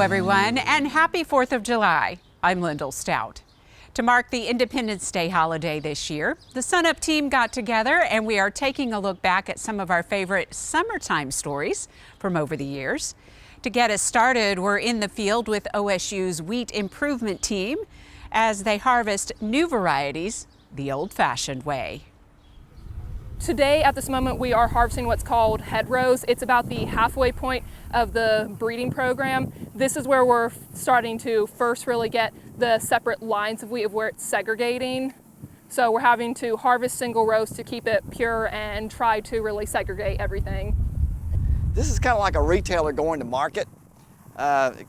everyone, and happy 4th of July. I'm Lyndall Stout. To mark the Independence Day holiday this year, the Sunup team got together and we are taking a look back at some of our favorite summertime stories from over the years. To get us started, we're in the field with OSU's Wheat Improvement Team as they harvest new varieties the old-fashioned way. Today, at this moment, we are harvesting what's called head rows. It's about the halfway point of the breeding program. This is where we're starting to first really get the separate lines of wheat of where it's segregating. So we're having to harvest single rows to keep it pure and try to really segregate everything. This is kind of like a retailer going to market. The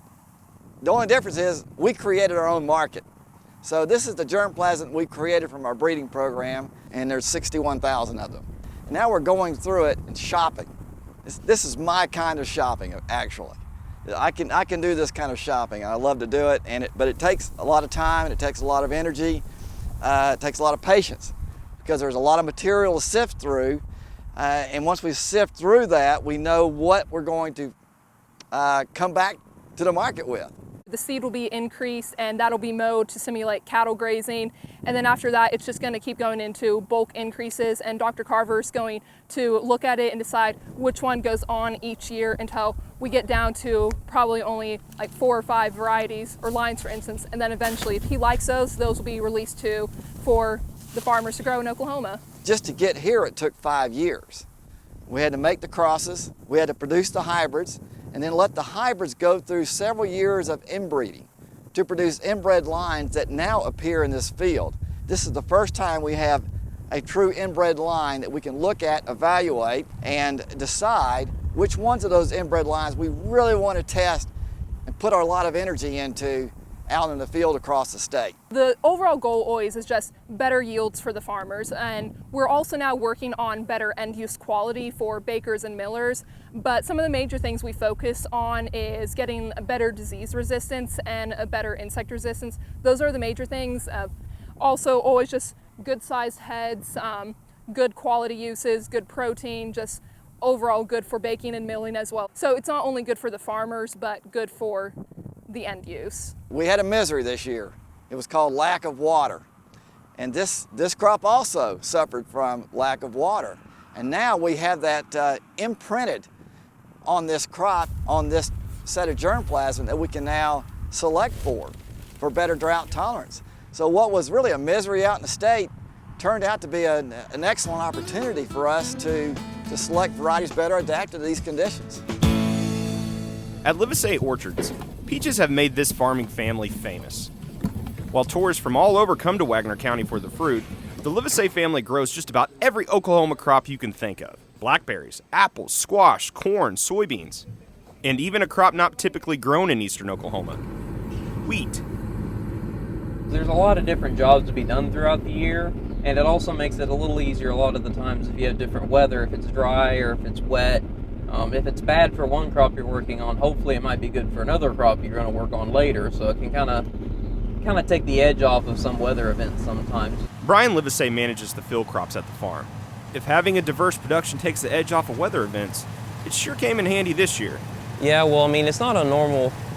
only difference is we created our own market. So this is the germplasm we created from our breeding program, and there's 61,000 of them. Now we're going through it and shopping. This is my kind of shopping, actually. I can do this kind of shopping. I love to do it, but it takes a lot of time, and it takes a lot of energy. It takes a lot of patience because there's a lot of material to sift through. And once we sift through that, we know what we're going to come back to the market with. The seed will be increased and that'll be mowed to simulate cattle grazing. And then after that, it's just going to keep going into bulk increases, and Dr. Carver is going to look at it and decide which one goes on each year until we get down to probably only like 4 or 5 varieties or lines, for instance. And then eventually, if he likes those will be released for the farmers to grow in Oklahoma. Just to get here, it took 5 years. We had to make the crosses, we had to produce the hybrids, and then let the hybrids go through several years of inbreeding to produce inbred lines that now appear in this field. This is the first time we have a true inbred line that we can look at, evaluate, and decide which ones of those inbred lines we really want to test and put a lot of energy into out in the field across the state. The overall goal always is just better yields for the farmers, and we're also now working on better end-use quality for bakers and millers. But some of the major things we focus on is getting a better disease resistance and a better insect resistance. Those are the major things. Also always just good sized heads, good quality uses, good protein, just overall good for baking and milling as well. So it's not only good for the farmers, but good for the end use. We had a misery this year. It was called lack of water. And this crop also suffered from lack of water. And now we have that imprinted on this crop, on this set of germplasm that we can now select for better drought tolerance. So what was really a misery out in the state turned out to be an excellent opportunity for us to select varieties better adapted to these conditions. At Livesay Orchards, peaches have made this farming family famous. While tourists from all over come to Wagner County for the fruit, the Livesay family grows just about every Oklahoma crop you can think of. Blackberries, apples, squash, corn, soybeans, and even a crop not typically grown in eastern Oklahoma, wheat. There's a lot of different jobs to be done throughout the year, and it also makes it a little easier a lot of the times if you have different weather, if it's dry or if it's wet. If it's bad for one crop you're working on, hopefully it might be good for another crop you're going to work on later, so it can kind of take the edge off of some weather events sometimes. Brian Livesay manages the field crops at the farm. If having a diverse production takes the edge off of weather events, it sure came in handy this year. Yeah, well, I mean, it's not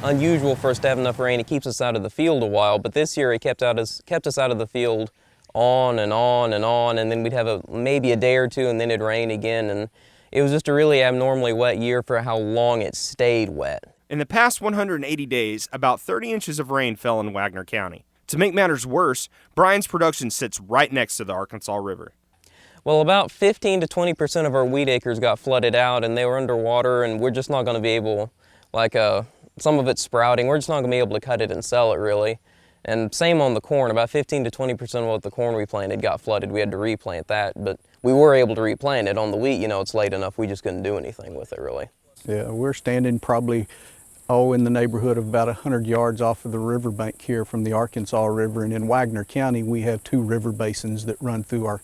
unusual for us to have enough rain. It keeps us out of the field a while, but this year it kept us out of the field on and on and on, and then we'd have maybe a day or two, and then it'd rain again, and it was just a really abnormally wet year for how long it stayed wet. In the past 180 days, about 30 inches of rain fell in Wagner County. To make matters worse, Brian's production sits right next to the Arkansas River. Well, about 15 to 20% of our wheat acres got flooded out, and they were underwater, and we're just not going to be able, some of it's sprouting, we're just not going to be able to cut it and sell it, really. And same on the corn, about 15 to 20% of what the corn we planted got flooded. We had to replant that, but we were able to replant it. On the wheat, it's late enough, we just couldn't do anything with it, really. Yeah, we're standing probably, in the neighborhood of about 100 yards off of the riverbank here from the Arkansas River, and in Wagner County, we have 2 river basins that run through our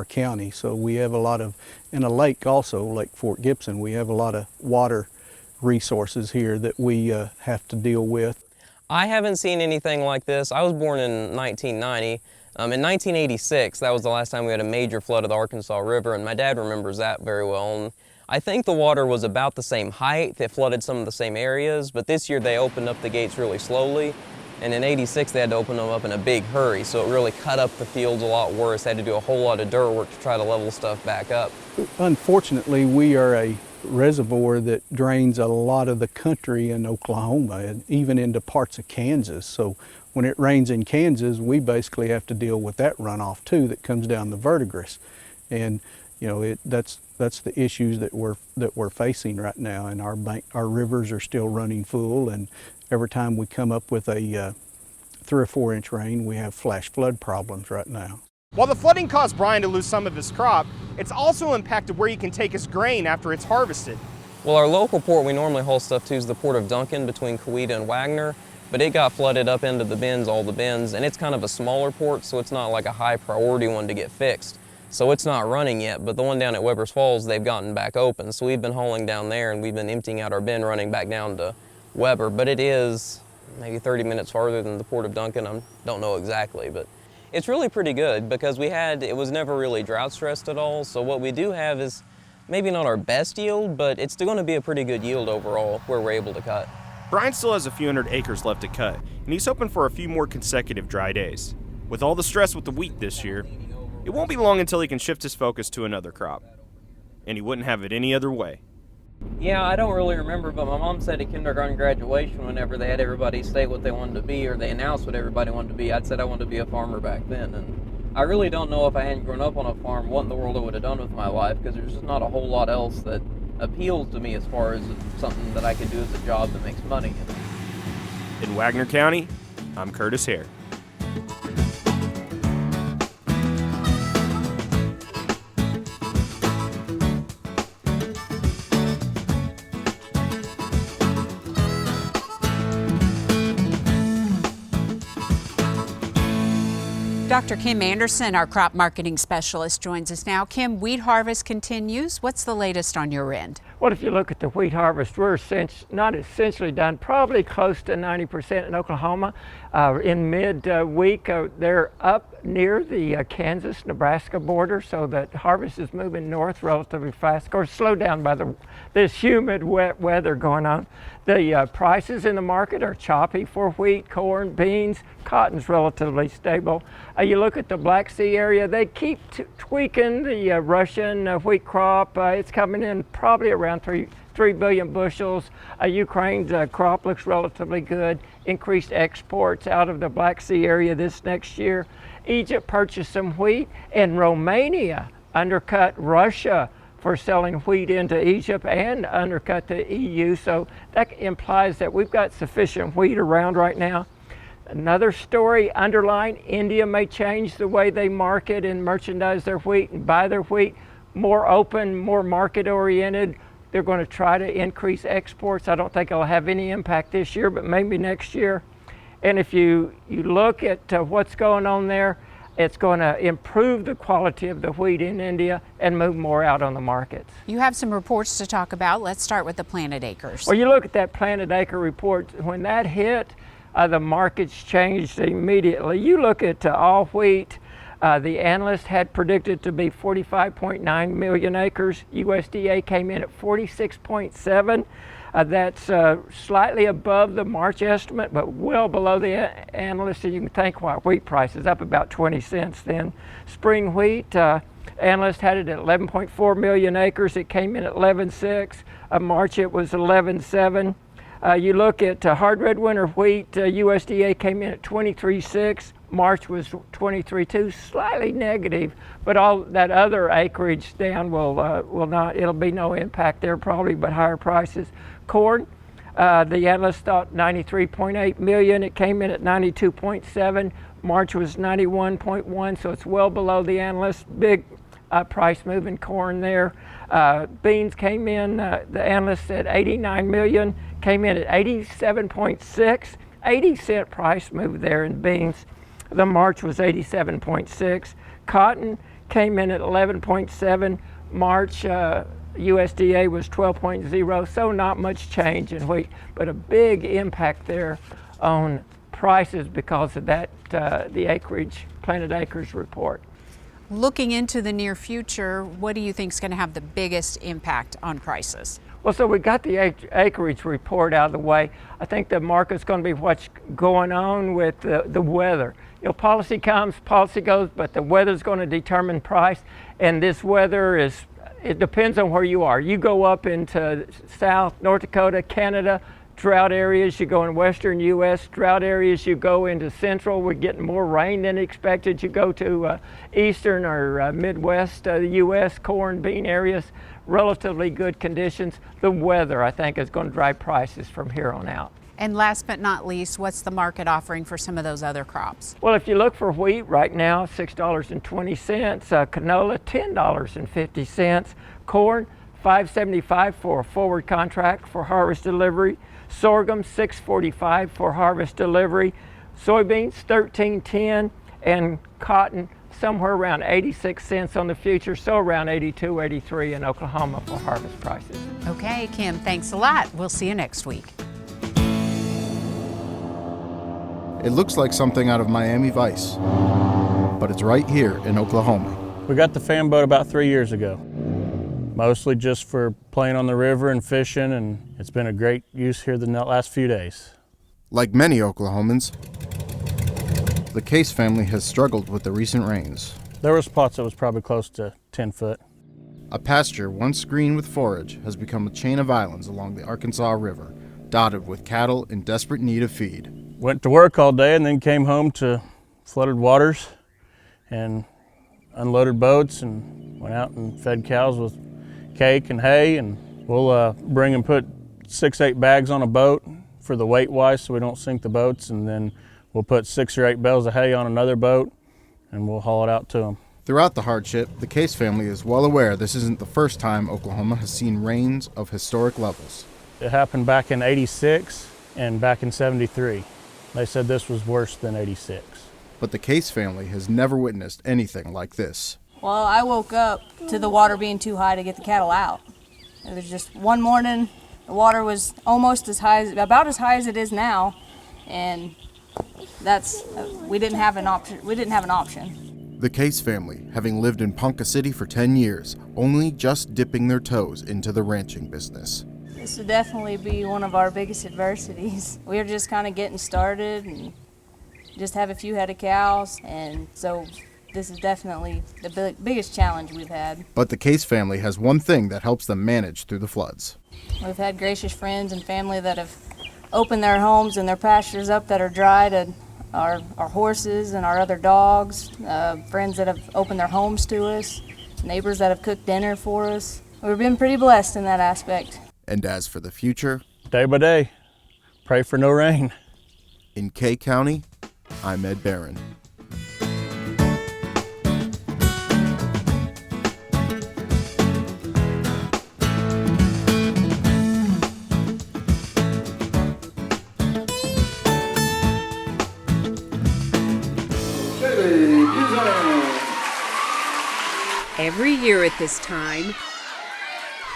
county. So we have a lot of, in a lake also, Lake Fort Gibson, we have a lot of water resources here that we have to deal with. I haven't seen anything like this. I was born in 1990. In 1986, that was the last time we had a major flood of the Arkansas River, and my dad remembers that very well. And I think the water was about the same height. It flooded some of the same areas, but this year they opened up the gates really slowly. And in '86, they had to open them up in a big hurry, so it really cut up the fields a lot worse. They had to do a whole lot of dirt work to try to level stuff back up. Unfortunately, we are a reservoir that drains a lot of the country in Oklahoma and even into parts of Kansas. So when it rains in Kansas, we basically have to deal with that runoff too that comes down the verdigris. And you know, that's the issues that we're facing right now. And our rivers are still running full, and every time we come up with a 3 or 4 inch rain, we have flash flood problems right now. While the flooding caused Brian to lose some of his crop, it's also impacted where he can take his grain after it's harvested. Well, our local port we normally haul stuff to is the Port of Duncan between Coweta and Wagner, but it got flooded up into the bins, all the bins, and it's kind of a smaller port, so it's not like a high priority one to get fixed. So it's not running yet, but the one down at Weber's Falls, they've gotten back open. So we've been hauling down there, and we've been emptying out our bin, running back down to Weber, but it is maybe 30 minutes farther than the Port of Duncan. I don't know exactly, but it's really pretty good because it was never really drought stressed at all. So what we do have is maybe not our best yield, but it's still going to be a pretty good yield overall where we're able to cut. Brian still has a few hundred acres left to cut, and he's hoping for a few more consecutive dry days. With all the stress with the wheat this year, it won't be long until he can shift his focus to another crop. And he wouldn't have it any other way. Yeah, I don't really remember, but my mom said at kindergarten graduation, whenever they had everybody say what they wanted to be, or they announced what everybody wanted to be, I'd said I wanted to be a farmer back then. And I really don't know if I hadn't grown up on a farm, what in the world I would have done with my life, because there's just not a whole lot else that appeals to me as far as something that I could do as a job that makes money. In Wagner County, I'm Curtis Hare. Dr. Kim Anderson, our crop marketing specialist, joins us now. Kim, wheat harvest continues. What's the latest on your end? Well, if you look at the wheat harvest, we're not essentially done, probably close to 90% in Oklahoma. In mid-week, they're up near the Kansas-Nebraska border, so that harvest is moving north relatively fast. Of course, slowed down by this humid, wet weather going on. The prices in the market are choppy for wheat, corn, beans. Cotton's relatively stable. You look at the Black Sea area, they keep tweaking the Russian wheat crop. It's coming in probably around 3 billion bushels. Ukraine's crop looks relatively good. Increased exports out of the Black Sea area this next year. Egypt purchased some wheat, and Romania undercut Russia for selling wheat into Egypt and undercut the EU. So that implies that we've got sufficient wheat around right now. Another story underlying, India may change the way they market and merchandise their wheat and buy their wheat. More open, more market oriented. They're going to try to increase exports. I don't think it'll have any impact this year, but maybe next year. And if you look at what's going on there, it's going to improve the quality of the wheat in India and move more out on the markets. You have some reports to talk about. Let's start with the planted acres. Well, you look at that planted acre report, when that hit, the markets changed immediately. You look at all wheat, the analyst had predicted to be 45.9 million acres. USDA came in at 46.7. That's slightly above the March estimate, but well below the analyst. And you can think why wheat price is up about 20 cents then. Spring wheat, analyst had it at 11.4 million acres. It came in at 11.6. March it was 11.7. You look at hard red winter wheat, USDA came in at 23.6. March was 23.2, slightly negative, but all that other acreage down will not, it'll be no impact there probably, but higher prices. Corn, the analyst thought 93.8 million, it came in at 92.7. March was 91.1, so it's well below the analyst. Big price move in corn there. Beans came in, the analyst said 89 million, came in at 87.6, 80-cent price move there in beans. The March was 87.6. Cotton came in at 11.7. March USDA was 12.0, so not much change in wheat, but a big impact there on prices because of that, the acreage, planted acres report. Looking into the near future, what do you think is going to have the biggest impact on prices? Well, so we got the acreage report out of the way. I think the market's going to be what's going on with the weather. You know, policy comes, policy goes, but the weather's going to determine price. And this weather it depends on where you are. You go up into South, North Dakota, Canada, drought areas. You go in western U.S., drought areas. You go into central, we're getting more rain than expected. You go to eastern or Midwest the U.S., corn, bean areas, relatively good conditions. The weather, I think, is going to drive prices from here on out. And last but not least, what's the market offering for some of those other crops? Well, if you look for wheat right now, $6.20, canola, $10.50, corn, $5.75 for a forward contract for harvest delivery, sorghum, $6.45 for harvest delivery, soybeans, $13.10, and cotton, somewhere around 86 cents on the future, so around 82, 83 in Oklahoma for harvest prices. Okay, Kim, thanks a lot. We'll see you next week. It looks like something out of Miami Vice, but it's right here in Oklahoma. We got the fan boat about 3 years ago, mostly just for playing on the river and fishing, and it's been a great use here the last few days. Like many Oklahomans, the Case family has struggled with the recent rains. There were spots that was probably close to 10 foot. A pasture once green with forage has become a chain of islands along the Arkansas River, dotted with cattle in desperate need of feed. Went to work all day and then came home to flooded waters and unloaded boats and went out and fed cows with cake and hay, and we'll bring and put 6-8 bags on a boat for the weight wise so we don't sink the boats, and then we'll put 6 or 8 bales of hay on another boat and we'll haul it out to them. Throughout the hardship, the Case family is well aware this isn't the first time Oklahoma has seen rains of historic levels. It happened back in '86 and back in '73. They said this was worse than '86. But the Case family has never witnessed anything like this. Well, I woke up to the water being too high to get the cattle out. It was just one morning, the water was almost as high, about as high as it is now, and we didn't have an option. The Case family, having lived in Ponca City for 10 years, only just dipping their toes into the ranching business. This would definitely be one of our biggest adversities. We were just kind of getting started and just have a few head of cows, and so this is definitely the biggest challenge we've had. But the Case family has one thing that helps them manage through the floods. We've had gracious friends and family that have opened their homes and their pastures up that are dry to our horses and our other dogs, friends that have opened their homes to us, neighbors that have cooked dinner for us. We've been pretty blessed in that aspect. And as for the future, day by day, pray for no rain. In K County, I'm Ed Barron. Every year at this time,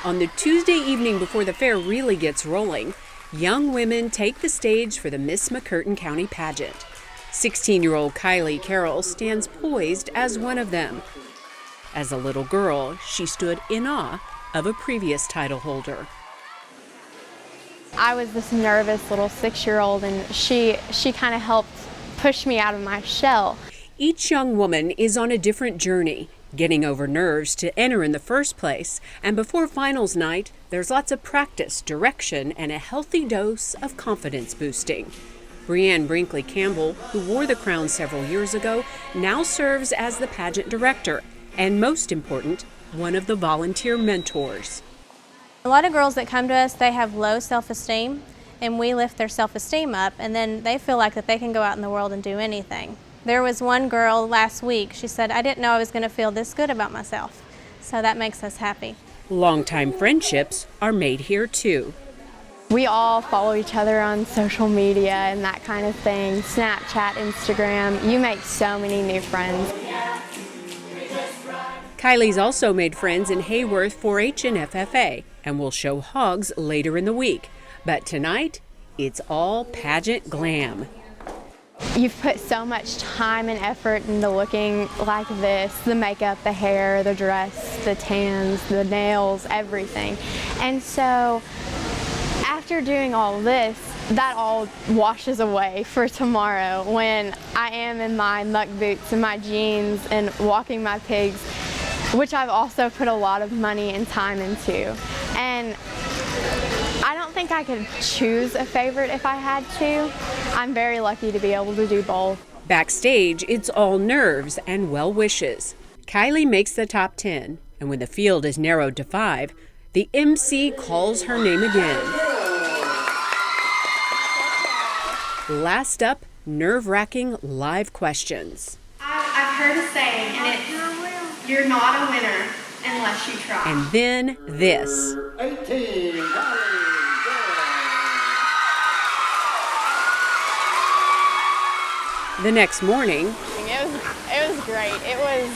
on the Tuesday evening before the fair really gets rolling, young women take the stage for the Miss McCurtain County pageant. 16-year-old Kylie Carroll stands poised as one of them. As a little girl, she stood in awe of a previous title holder. I was this nervous little 6-year-old, and she kind of helped push me out of my shell. Each young woman is on a different journey, getting over nerves to enter in the first place, and before finals night, there's lots of practice, direction, and a healthy dose of confidence boosting. Brianne Brinkley Campbell, who wore the crown several years ago, now serves as the pageant director, and most important, one of the volunteer mentors. A lot of girls that come to us, they have low self-esteem, and we lift their self-esteem up, and then they feel like that they can go out in the world and do anything. There was one girl last week, she said, I didn't know I was going to feel this good about myself. So that makes us happy. Longtime friendships are made here too. We all follow each other on social media and that kind of thing, Snapchat, Instagram. You make so many new friends. Kylie's also made friends in Hayworth 4-H and FFA and will show hogs later in the week. But tonight, it's all pageant glam. You've put so much time and effort into looking like this, the makeup, the hair, the dress, the tans, the nails, everything. And so after doing all this, that all washes away for tomorrow when I am in my muck boots and my jeans and walking my pigs, which I've also put a lot of money and time into. And I don't think I could choose a favorite if I had to. I'm very lucky to be able to do both. Backstage, it's all nerves and well wishes. Kylie makes the top 10, and when the field is narrowed to 5, the MC calls her name again. Last up, nerve-wracking live questions. I've heard a saying, and it's, you're not a winner unless you try. And then this. 18. The next morning, It was great. It was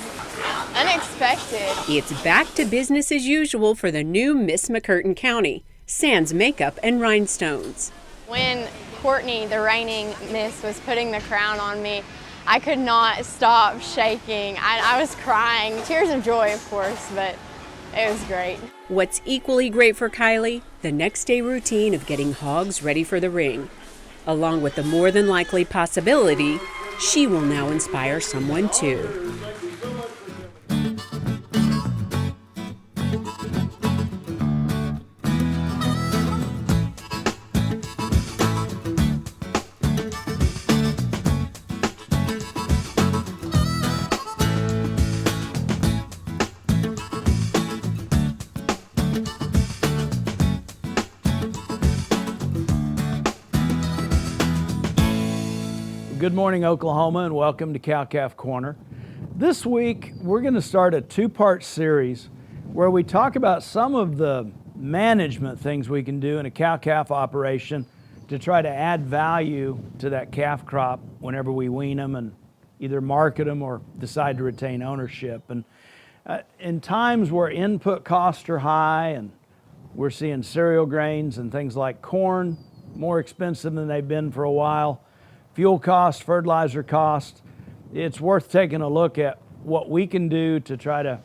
unexpected. it's back to business as usual for the new Miss McCurtain County, sans makeup and rhinestones. When Courtney, the reigning Miss, was putting the crown on me, I could not stop shaking. I was crying, tears of joy, of course, but it was great. What's equally great for Kylie, the next day routine of getting hogs ready for the ring, along with the more than likely possibility she will now inspire someone too. Good morning, Oklahoma, and welcome to Cow-Calf Corner. This week, we're going to start a two-part series where we talk about some of the management things we can do in a cow-calf operation to try to add value to that calf crop whenever we wean them and either market them or decide to retain ownership. And in times where input costs are high and we're seeing cereal grains and things like corn more expensive than they've been for a while, fuel costs, fertilizer costs, it's worth taking a look at what we can do to try to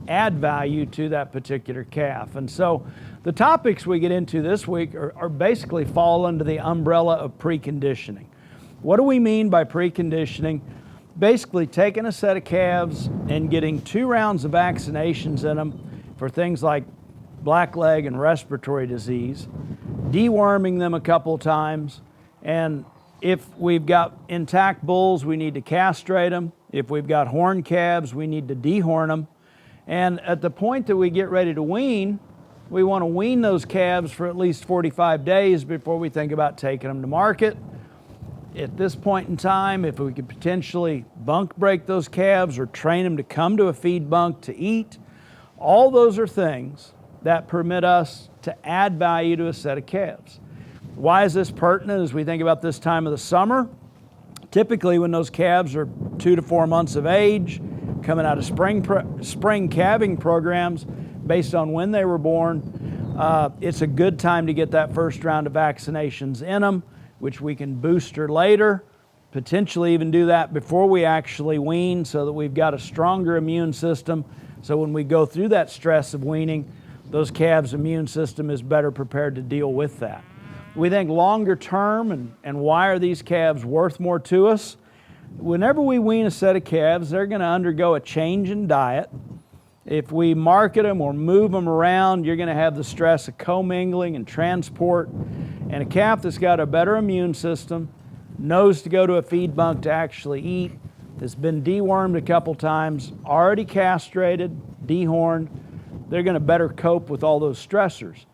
add value to that particular calf. And so the topics we get into this week are basically fall under the umbrella of preconditioning. What do we mean by preconditioning? Basically taking a set of calves and getting 2 rounds of vaccinations in them for things like blackleg and respiratory disease, deworming them a couple times, and if we've got intact bulls, we need to castrate them. If we've got horn calves, we need to dehorn them. And at the point that we get ready to wean, we want to wean those calves for at least 45 days before we think about taking them to market. At this point in time, if we could potentially bunk break those calves or train them to come to a feed bunk to eat, all those are things that permit us to add value to a set of calves. Why is this pertinent as we think about this time of the summer? Typically when those calves are 2 to 4 months of age, coming out of spring calving programs based on when they were born, it's a good time to get that first round of vaccinations in them, which we can booster later, potentially even do that before we actually wean so that we've got a stronger immune system. So when we go through that stress of weaning, those calves' immune system is better prepared to deal with that. We think longer term, and why are these calves worth more to us? Whenever we wean a set of calves, they're going to undergo a change in diet. If we market them or move them around, you're going to have the stress of commingling and transport. And a calf that's got a better immune system, knows to go to a feed bunk to actually eat, that's been dewormed a couple times, already castrated, dehorned, they're going to better cope with all those stressors.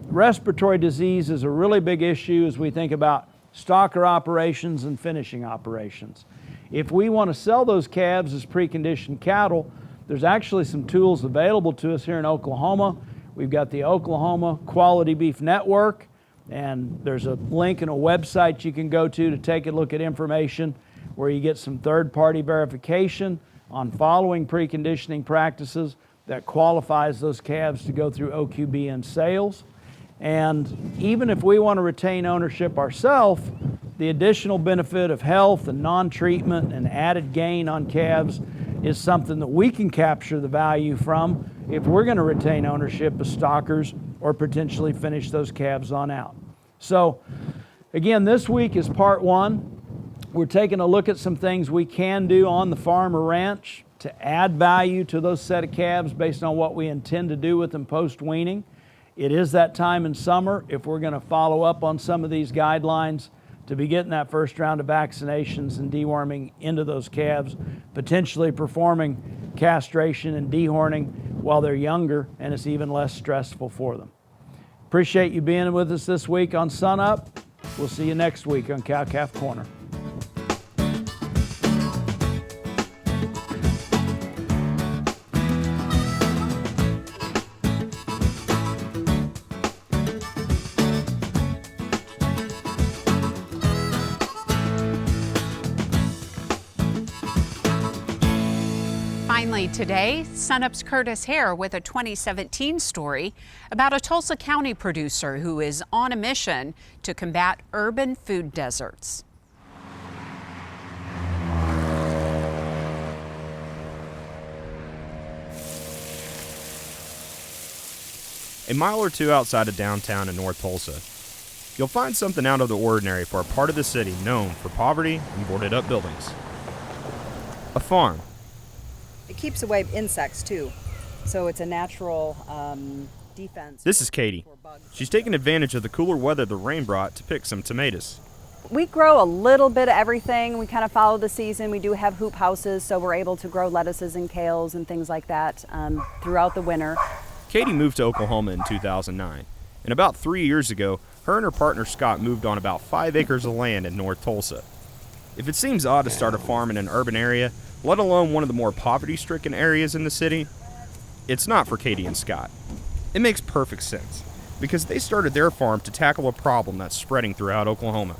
Respiratory disease is a really big issue as we think about stocker operations and finishing operations. If we want to sell those calves as preconditioned cattle, there's actually some tools available to us here in Oklahoma. We've got the Oklahoma Quality Beef Network, and there's a link and a website you can go to take a look at information where you get some third-party verification on following preconditioning practices that qualifies those calves to go through OQB and sales. And even if we want to retain ownership ourselves, the additional benefit of health and non-treatment and added gain on calves is something that we can capture the value from if we're going to retain ownership of stockers or potentially finish those calves on out. So again, this week is part one. We're taking a look at some things we can do on the farm or ranch to add value to those set of calves based on what we intend to do with them post-weaning. It is that time in summer, if we're going to follow up on some of these guidelines, to be getting that first round of vaccinations and deworming into those calves, potentially performing castration and dehorning while they're younger, and it's even less stressful for them. Appreciate you being with us this week on Sunup. We'll see you next week on Cow-Calf Corner. Finally today, Sunup's Curtis Hare with a 2017 story about a Tulsa County producer who is on a mission to combat urban food deserts. A mile or two outside of downtown in North Tulsa, you'll find something out of the ordinary for a part of the city known for poverty and boarded up buildings. A farm. It keeps away insects too, so it's a natural defense. This is Katie. She's taking advantage of the cooler weather the rain brought to pick some tomatoes. We grow a little bit of everything. We kind of follow the season. We do have hoop houses, so we're able to grow lettuces and kales and things like that throughout the winter. Katie moved to Oklahoma in 2009, and about 3 years ago, her and her partner Scott moved on about 5 acres of land in North Tulsa. If it seems odd to start a farm in an urban area, let alone one of the more poverty-stricken areas in the city, it's not for Katie and Scott. It makes perfect sense, because they started their farm to tackle a problem that's spreading throughout Oklahoma: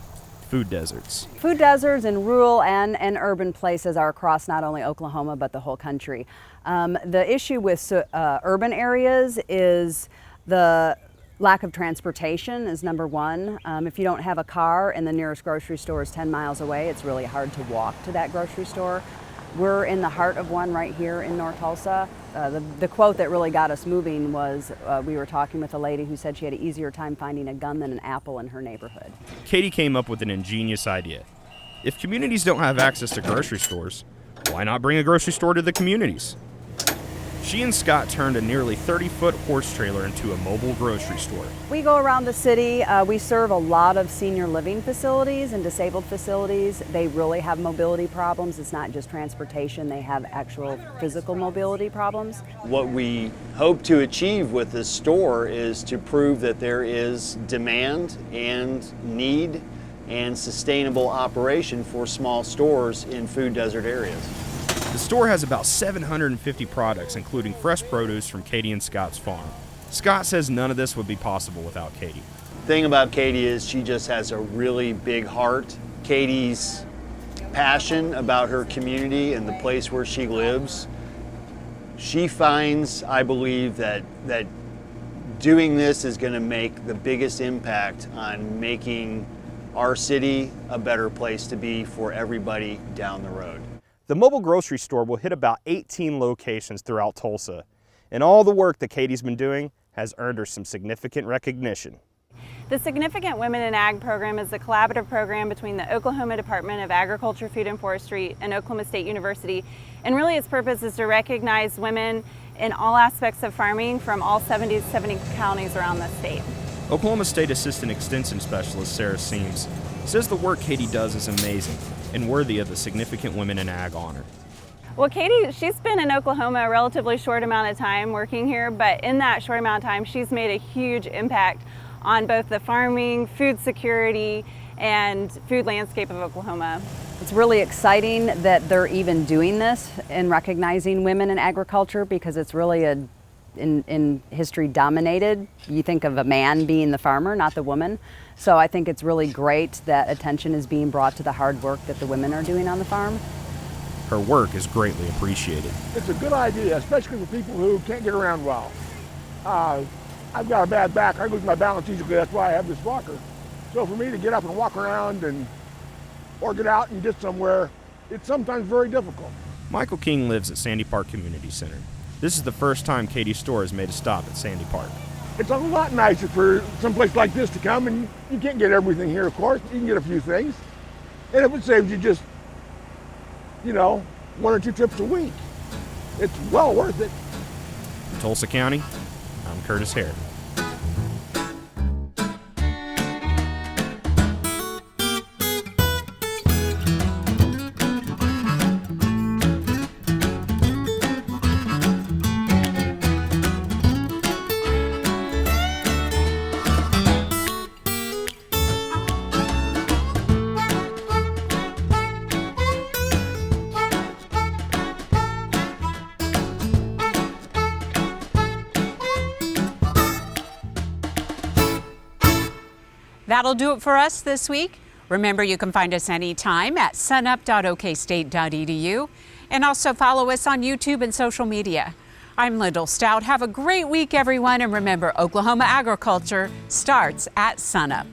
food deserts. Food deserts in rural and urban places are across not only Oklahoma but the whole country. The issue with urban areas is the lack of transportation is number one. If you don't have a car and the nearest grocery store is 10 miles away, it's really hard to walk to that grocery store. We're in the heart of one right here in North Tulsa. The quote that really got us moving was we were talking with a lady who said she had an easier time finding a gun than an apple in her neighborhood. Katie came up with an ingenious idea. If communities don't have access to grocery stores, why not bring a grocery store to the communities? She and Scott turned a nearly 30-foot horse trailer into a mobile grocery store. We go around the city. We serve a lot of senior living facilities and disabled facilities. They really have mobility problems. It's not just transportation. They have actual physical mobility problems. What we hope to achieve with this store is to prove that there is demand and need and sustainable operation for small stores in food desert areas. The store has about 750 products, including fresh produce from Katie and Scott's farm. Scott says none of this would be possible without Katie. The thing about Katie is she just has a really big heart. Katie's passion about her community and the place where she lives, she finds, I believe, that doing this is going to make the biggest impact on making our city a better place to be for everybody down the road. The mobile grocery store will hit about 18 locations throughout Tulsa, and all the work that Katie's been doing has earned her some significant recognition. The Significant Women in Ag program is a collaborative program between the Oklahoma Department of Agriculture, Food and Forestry and Oklahoma State University, and really its purpose is to recognize women in all aspects of farming from all 70 counties around the state. Oklahoma State Assistant Extension Specialist Sarah Seams says the work Katie does is amazing and worthy of the Significant Women in Ag honor. Well, Katie, she's been in Oklahoma a relatively short amount of time working here, but in that short amount of time, she's made a huge impact on both the farming, food security, and food landscape of Oklahoma. It's really exciting that they're even doing this and recognizing women in agriculture, because it's really in history dominated. You think of a man being the farmer, not the woman. So I think it's really great that attention is being brought to the hard work that the women are doing on the farm. Her work is greatly appreciated. It's a good idea, especially for people who can't get around well. I've got a bad back. I lose my balance easily. That's why I have this walker. So for me to get up and walk around and or get out and get somewhere, it's sometimes very difficult. Michael King lives at Sandy Park Community Center. This is the first time Katie's store has made a stop at Sandy Park. It's a lot nicer for someplace like this to come, and you can't get everything here, of course. You can get a few things, and it would save you just, you know, 1 or 2 trips a week. It's well worth it. In Tulsa County, I'm Curtis Hare. That'll do it for us this week. Remember, you can find us anytime at sunup.okstate.edu and also follow us on YouTube and social media. I'm Lyndall Stout. Have a great week, everyone, and remember, Oklahoma agriculture starts at sunup.